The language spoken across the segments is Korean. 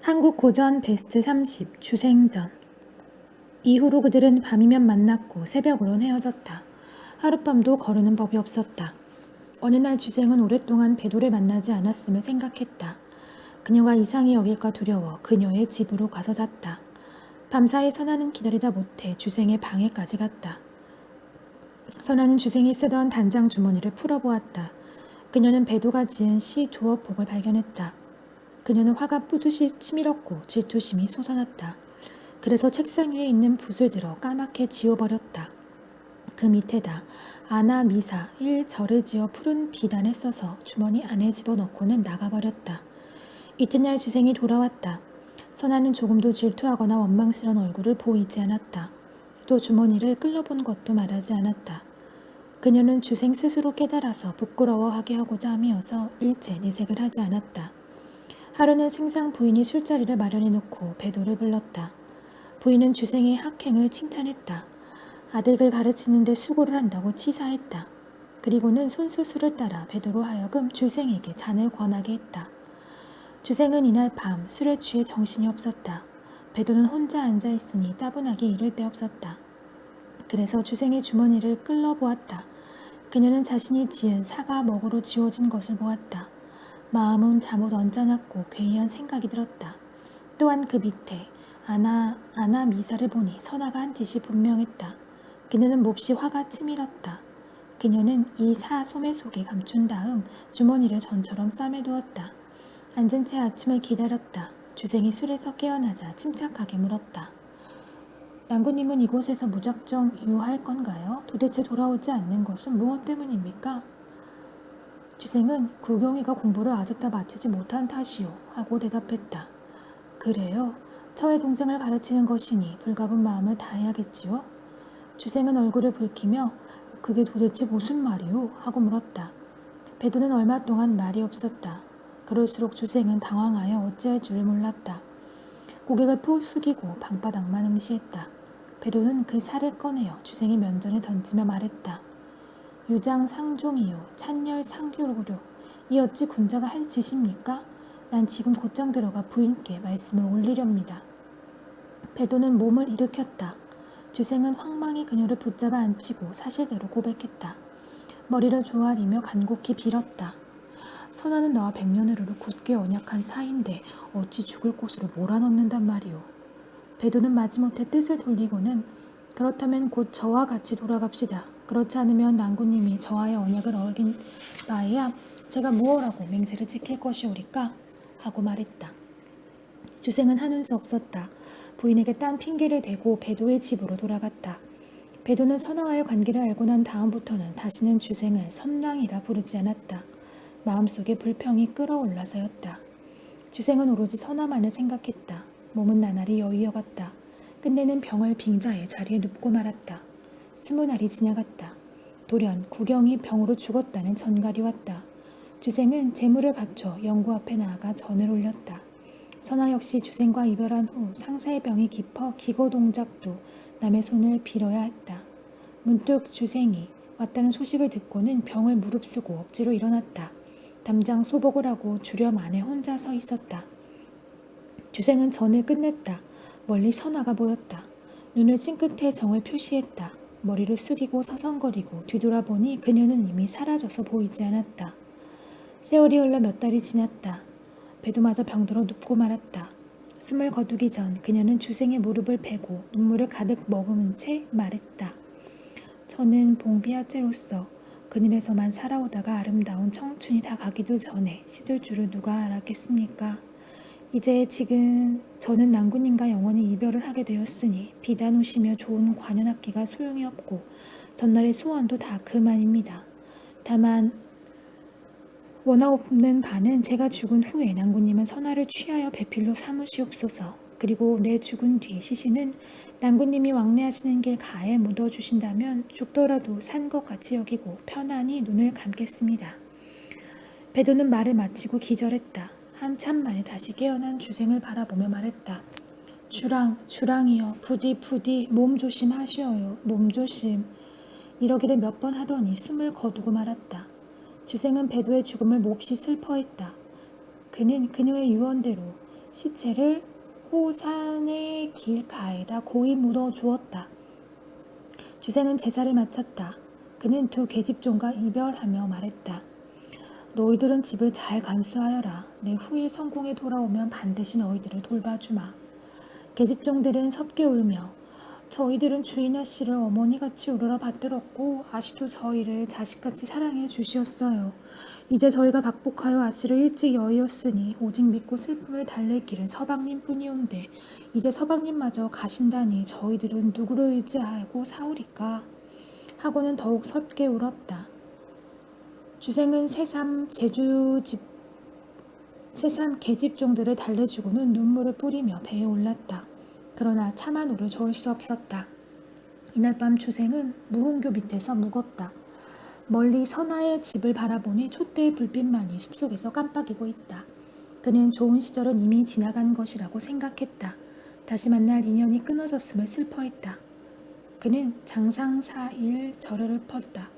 한국 고전 베스트 30 주생전. 이후로 그들은 밤이면 만났고 새벽으론 헤어졌다. 하룻밤도 거르는 법이 없었다. 어느 날 주생은 오랫동안 배도를 만나지 않았음을 생각했다. 그녀가 이상히 여길까 두려워 그녀의 집으로 가서 잤다. 밤사이 선아는 기다리다 못해 주생의 방에까지 갔다. 선아는 주생이 쓰던 단장 주머니를 풀어보았다. 그녀는 배도가 지은 시 두어 폭을 발견했다. 그녀는 화가 뿌듯이 치밀었고 질투심이 솟아났다. 그래서 책상 위에 있는 붓을 들어 까맣게 지워버렸다. 그 밑에다 아나 미사 1절을 지어 푸른 비단에 써서 주머니 안에 집어넣고는 나가버렸다. 이튿날 주생이 돌아왔다. 선아는 조금도 질투하거나 원망스러운 얼굴을 보이지 않았다. 또 주머니를 끌러본 것도 말하지 않았다. 그녀는 주생 스스로 깨달아서 부끄러워하게 하고자 함이어서 일체 내색을 하지 않았다. 하루는 승상 부인이 술자리를 마련해 놓고 배도를 불렀다. 부인은 주생의 학행을 칭찬했다. 아들을 가르치는 데 수고를 한다고 치사했다. 그리고는 손수술을 따라 배도로 하여금 주생에게 잔을 권하게 했다. 주생은 이날 밤 술에 취해 정신이 없었다. 배도는 혼자 앉아 있으니 따분하게 이를 데 없었다. 그래서 주생의 주머니를 끌러보았다. 그녀는 자신이 지은 사과 먹으로 지워진 것을 보았다. 마음은 잠옷 언짢았고 괴이한 생각이 들었다. 또한 그 밑에 아나 미사를 보니 선아가 한 짓이 분명했다. 그녀는 몹시 화가 치밀었다. 그녀는 이 소매 속에 감춘 다음 주머니를 전처럼 싸매두었다. 앉은 채 아침을 기다렸다. 주생이 술에서 깨어나자 침착하게 물었다. 난구님은 이곳에서 무작정 유할 건가요? 도대체 돌아오지 않는 것은 무엇 때문입니까? 주생은 구경이가 공부를 아직 다 마치지 못한 탓이오 하고 대답했다. 그래요? 처의 동생을 가르치는 것이니 불가분 마음을 다해야겠지요? 주생은 얼굴을 붉히며 그게 도대체 무슨 말이오? 하고 물었다. 배도는 얼마 동안 말이 없었다. 그럴수록 주생은 당황하여 어찌할 줄을 몰랐다. 고개를 푹 숙이고 방바닥만 응시했다. 배도는 그 살을 꺼내어 주생의 면전에 던지며 말했다. 유장상종이요 찬열상교로구려 이 어찌 군자가 할 짓입니까? 난 지금 곧장 들어가 부인께 말씀을 올리렵니다. 배도는 몸을 일으켰다. 주생은 황망히 그녀를 붙잡아 앉히고 사실대로 고백했다. 머리를 조아리며 간곡히 빌었다. 선아는 나와 백년으로 굳게 언약한 사이인데 어찌 죽을 곳으로 몰아넣는단 말이오. 배도는 마지못해 뜻을 돌리고는 그렇다면 곧 저와 같이 돌아갑시다. 그렇지 않으면 난구님이 저와의 언약을 어긴 바에야 제가 무엇라고 맹세를 지킬 것이오리까? 하고 말했다. 주생은 하는 수 없었다. 부인에게 딴 핑계를 대고 배도의 집으로 돌아갔다. 배도는 선아와의 관계를 알고 난 다음부터는 다시는 주생을 선랑이라 부르지 않았다. 마음속에 불평이 끓어올라서였다. 주생은 오로지 선아만을 생각했다. 몸은 나날이 여위어갔다. 끝내는 병을 빙자해 자리에 눕고 말았다. 20날이 지나갔다. 돌연 구경이 병으로 죽었다는 전갈이 왔다. 주생은 재물을 갖춰 영구 앞에 나아가 전을 올렸다. 선아 역시 주생과 이별한 후 상사의 병이 깊어 기거 동작도 남의 손을 빌어야 했다. 문득 주생이 왔다는 소식을 듣고는 병을 무릅쓰고 억지로 일어났다. 담장 소복을 하고 주렴 안에 혼자 서 있었다. 주생은 전을 끝냈다. 멀리 선아가 보였다. 눈을 찐 끝에 정을 표시했다. 머리를 숙이고 서성거리고 뒤돌아보니 그녀는 이미 사라져서 보이지 않았다. 세월이 흘러 몇 달이 지났다. 배도마저 병들어 눕고 말았다. 숨을 거두기 전 그녀는 주생의 무릎을 베고 눈물을 가득 머금은 채 말했다. 저는 봉비아째로서 그늘에서만 살아오다가 아름다운 청춘이 다 가기도 전에 시들 줄을 누가 알았겠습니까? 이제 지금 저는 난구님과 영원히 이별을 하게 되었으니 비단 오시며 좋은 관현악기가 소용이 없고 전날의 소원도 다 그만입니다. 다만 원하옵는 바는 제가 죽은 후에 난구님은 선아를 취하여 배필로 삼으시옵소서. 그리고 내 죽은 뒤 시신은 난구님이 왕래하시는 길 가에 묻어주신다면 죽더라도 산 것 같이 여기고 편안히 눈을 감겠습니다. 배도는 말을 마치고 기절했다. 한참 만에 다시 깨어난 주생을 바라보며 말했다. 주랑이여 부디 몸 조심하시어요. 몸 조심. 이러기를 몇 번 하더니 숨을 거두고 말았다. 주생은 배도의 죽음을 몹시 슬퍼했다. 그는 그녀의 유언대로 시체를 호산의 길가에다 고이 묻어 주었다. 주생은 제사를 마쳤다. 그는 두 계집종과 이별하며 말했다. 너희들은 집을 잘 간수하여라. 내 후일 성공에 돌아오면 반드시 너희들을 돌봐주마. 계집종들은 섭게 울며 저희들은 주인 아씨를 어머니같이 우러러 받들었고 아씨도 저희를 자식같이 사랑해 주시었어요. 이제 저희가 박복하여 아씨를 일찍 여의었으니 오직 믿고 슬픔을 달랠 길은 서방님 뿐이온데 이제 서방님마저 가신다니 저희들은 누구를 의지하고 사오리까 하고는 더욱 섭게 울었다. 주생은 새삼 계집종들을 달래주고는 눈물을 뿌리며 배에 올랐다. 그러나 차만우를 저을 수 없었다. 이날 밤 주생은 무흥교 밑에서 묵었다. 멀리 선아의 집을 바라보니 촛대의 불빛만이 숲속에서 깜빡이고 있다. 그는 좋은 시절은 이미 지나간 것이라고 생각했다. 다시 만날 인연이 끊어졌음을 슬퍼했다. 그는 장상사일 절을 펐다.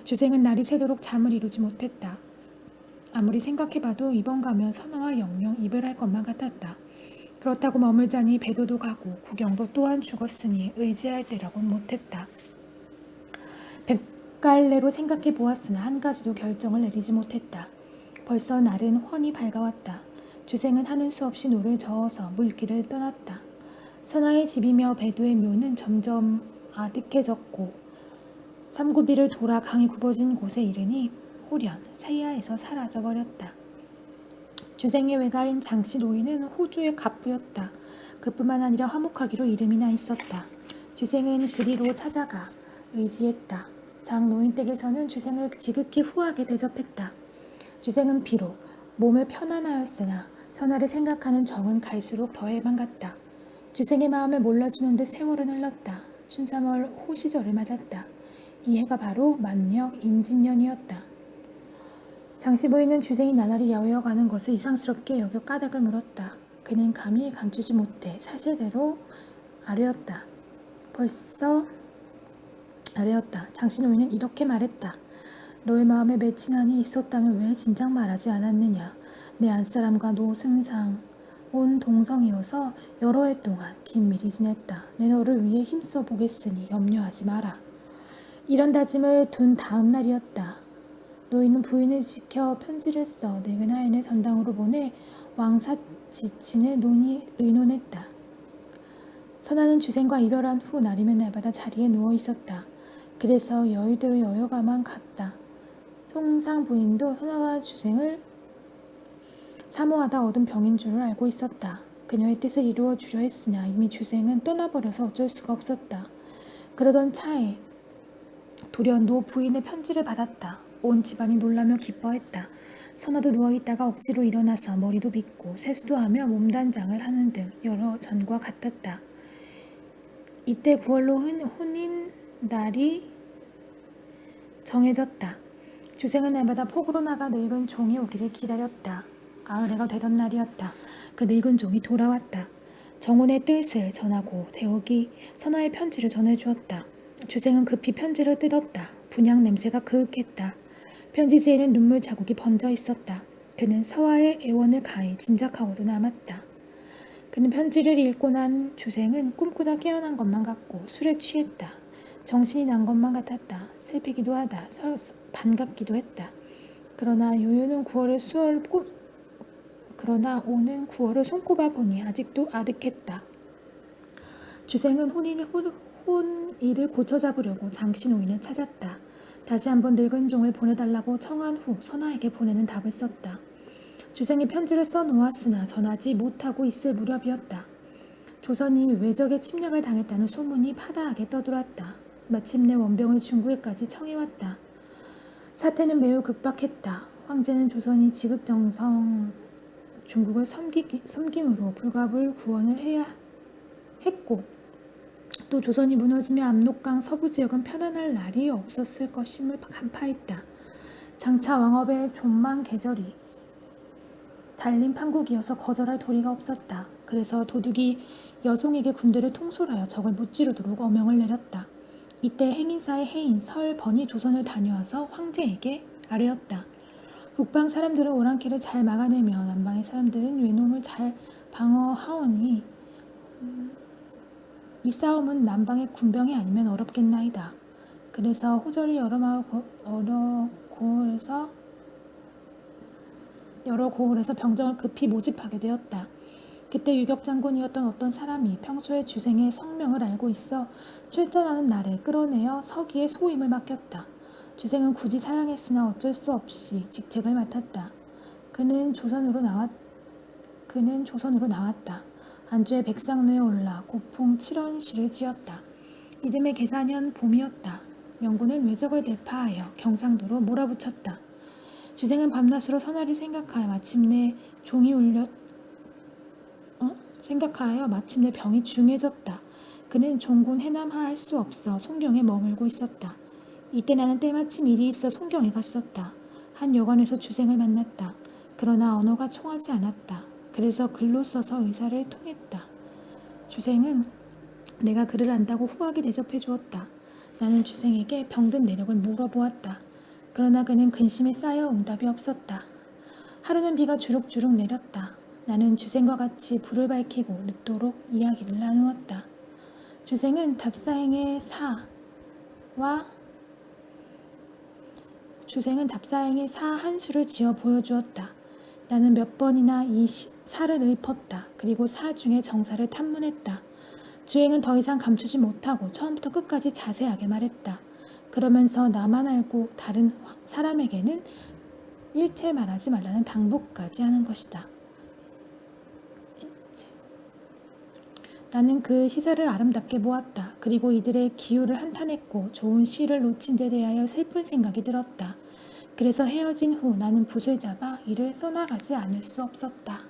주생은 날이 새도록 잠을 이루지 못했다. 아무리 생각해봐도 이번 가면 선아와 영영 이별할 것만 같았다. 그렇다고 머물자니 배도도 가고 구경도 또한 죽었으니 의지할 때라곤 못했다. 백갈래로 생각해 보았으나 한 가지도 결정을 내리지 못했다. 벌써 날은 훤히 밝아왔다. 주생은 하는 수 없이 노를 저어서 물길을 떠났다. 선아의 집이며 배도의 묘는 점점 아득해졌고 삼구비를 돌아 강이 굽어진 곳에 이르니 호련 세야에서 사라져버렸다. 주생의 외가인 장씨 노인은 호주의 갑부였다. 그뿐만 아니라 화목하기로 이름이나 있었다. 주생은 그리로 찾아가 의지했다. 장 노인 댁에서는 주생을 지극히 후하게 대접했다. 주생은 비록 몸을 편안하였으나 천하를 생각하는 정은 갈수록 더 해방같다. 주생의 마음을 몰라주는 듯 세월은 흘렀다. 춘삼월 호시절을 맞았다. 이 해가 바로 만력 임진년이었다. 장씨 부인은 주생이 나날이 야외어가는 것을 이상스럽게 여겨 까닭을 물었다. 그는 감히 감추지 못해 사실대로 아뢰었다. 장씨 노인은 이렇게 말했다. 너의 마음에 맺힌 한이 있었다면 왜 진작 말하지 않았느냐. 내 안사람과 노승상 온 동성이어서 여러 해 동안 긴밀히 지냈다. 내 너를 위해 힘써 보겠으니 염려하지 마라. 이런 다짐을 둔 다음 날이었다. 노인은 부인을 지켜 편지를 써 늙은 하인을 전당으로 보내 왕사 지친을 의논했다. 선아는 주생과 이별한 후 날이면 날마다 자리에 누워 있었다. 그래서 여의대로 여여가만 갔다. 송상 부인도 선아가 주생을 사모하다 얻은 병인 줄을 알고 있었다. 그녀의 뜻을 이루어 주려 했으나 이미 주생은 떠나버려서 어쩔 수가 없었다. 그러던 차에 돌연 노 부인의 편지를 받았다. 온 집안이 놀라며 기뻐했다. 선아도 누워있다가 억지로 일어나서 머리도 빗고 세수도 하며 몸단장을 하는 등 여러 전과 같았다. 이때 9월로 혼인 날이 정해졌다. 주생은 날마다 폭으로 나가 늙은 종이 오기를 기다렸다. 가을해가 되던 날이었다. 그 늙은 종이 돌아왔다. 정혼의 뜻을 전하고 대옥이 선아의 편지를 전해주었다. 주생은 급히 편지를 뜯었다. 분향 냄새가 그윽했다. 편지지에는 눈물 자국이 번져 있었다. 그는 서아의 애원을 가히 짐작하고도 남았다. 그는 편지를 읽고 난 주생은 꿈꾸다 깨어난 것만 같고 술에 취했다. 정신이 난 것만 같았다. 슬피기도 하다. 반갑기도 했다. 그러나 오는 9월을 손꼽아 보니 아직도 아득했다. 주생은 혼일을 고쳐잡으려고 장씨 노인을 찾았다. 다시 한번 늙은 종을 보내달라고 청한 후 선아에게 보내는 답을 썼다. 주생이 편지를 써놓았으나 전하지 못하고 있을 무렵이었다. 조선이 외적의 침략을 당했다는 소문이 파다하게 떠돌았다. 마침내 원병을 중국에까지 청해왔다. 사태는 매우 급박했다. 황제는 조선이 지극정성 중국을 섬김으로 불가불 구원을 해야 했고 또 조선이 무너지며 압록강 서부 지역은 편안할 날이 없었을 것임을 간파했다. 장차 왕업의 존망 계절이 달린 판국이어서 거절할 도리가 없었다. 그래서 도둑이 여송에게 군대를 통솔하여 적을 무찌르도록 어명을 내렸다. 이때 행인사의 해인 설번이 조선을 다녀와서 황제에게 아뢰었다. 북방 사람들은 오랑캐를 잘 막아내며 남방의 사람들은 외놈을 잘 방어하오니 이 싸움은 남방의 군병이 아니면 어렵겠나이다. 그래서 호절이 여러 고을에서 병정을 급히 모집하게 되었다. 그때 유격 장군이었던 어떤 사람이 평소에 주생의 성명을 알고 있어 출전하는 날에 끌어내어 서기의 소임을 맡겼다. 주생은 굳이 사양했으나 어쩔 수 없이 직책을 맡았다. 그는 조선으로 나왔다. 안주에 백상루에 올라 고풍 7원시를 지었다. 이듬해 계사년 봄이었다. 명군은 외적을 대파하여 경상도로 몰아붙였다. 주생은 밤낮으로 선하리 생각하여 마침내 병이 중해졌다. 그는 종군 해남하할 수 없어 송경에 머물고 있었다. 이때 나는 때마침 일이 있어 송경에 갔었다. 한 여관에서 주생을 만났다. 그러나 언어가 통하지 않았다. 그래서 글로 써서 의사를 통했다. 주생은 내가 그를 안다고 후하게 대접해 주었다. 나는 주생에게 병든 내력을 물어보았다. 그러나 그는 근심에 쌓여 응답이 없었다. 하루는 비가 주룩주룩 내렸다. 나는 주생과 같이 불을 밝히고 늦도록 이야기를 나누었다. 주생은 답사행의 사 한 수를 지어 보여주었다. 나는 몇 번이나 이 사를 읊었다. 그리고 사 중의 정사를 탐문했다. 주행은 더 이상 감추지 못하고 처음부터 끝까지 자세하게 말했다. 그러면서 나만 알고 다른 사람에게는 일체 말하지 말라는 당부까지 하는 것이다. 나는 그 시사를 아름답게 모았다. 그리고 이들의 기우를 한탄했고 좋은 시를 놓친 데 대하여 슬픈 생각이 들었다. 그래서 헤어진 후 나는 붓을 잡아 이를 써나가지 않을 수 없었다.